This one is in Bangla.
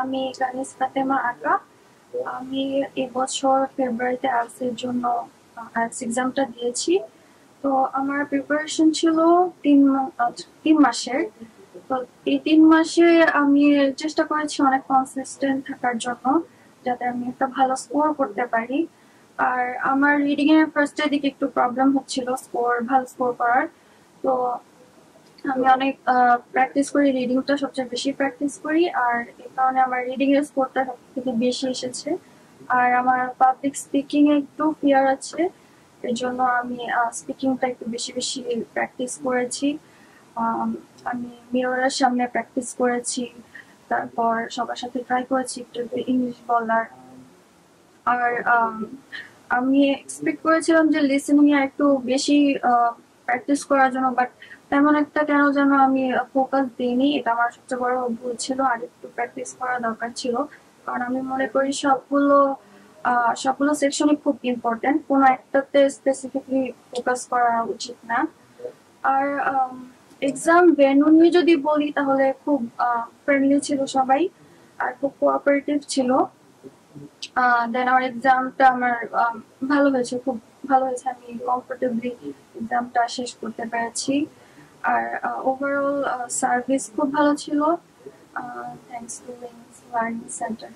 আমি কানিজ ফাতেমা আঁকা। আমি এবছর ফেব্রুয়ারিতে আইএলটিএস এর জন্য আইএলটিএস এক্সামটা দিয়েছি। তো আমার প্রিপারেশন ছিল 3 মাসের। তো এই 3 মাসে আমি চেষ্টা করেছি অনেক কনসিস্টেন্ট থাকার জন্য, যাতে আমি একটা ভালো স্কোর করতে পারি। আর আমার রিডিং এর ফার্স্টের দিকে একটু প্রবলেম হচ্ছিল ভালো স্কোর করার। তো আমি অনেক প্র্যাকটিস করি, রিডিংটা সবচেয়ে বেশি প্র্যাকটিস করি, আর এই কারণে আমার রিডিং এর স্কোরটা সব থেকে বেশি এসেছে। আর আমার পাবলিক স্পিকিং এ একটু ফিয়ার আছে, এর জন্য আমি স্পিকিংটা একটু বেশি বেশি প্র্যাকটিস করেছি। আম, আমি মিররের সামনে প্র্যাকটিস করেছি, তারপর সবার সাথে ট্রাই করেছি একটু একটু ইংলিশ বলার। আর আমি এক্সপেক্ট করেছিলাম যে লিসেনিং এ একটু বেশি প্র্যাকটিস করার জন্য, বাট তেমন একটা কেন যেন আমি ফোকাস দিইনি। এটা আমার সবচেয়ে বড় ভুল ছিল, আর একটু প্র্যাকটিস করা দরকার ছিল। কারণ আমি মনে করি সবগুলো সেকশনই খুব ইম্পর্টেন্ট, কোনো একটাতে স্পেসিফিকলি ফোকাস করা উচিত না। আর এক্সাম ভেন্যু নিয়ে যদি বলি, তাহলে খুব ফ্রেন্ডলি ছিল সবাই, আর খুব কোঅপারেটিভ ছিল। দেন আমার এক্সামটা আমার ভালো হয়েছে, খুব ভালো হয়েছে। আমি কমফোর্টেবলি এক্সামটা শেষ করতে পেরেছি। আর ওভারঅল সার্ভিস খুব ভালো ছিল, thanks to wings learning centre.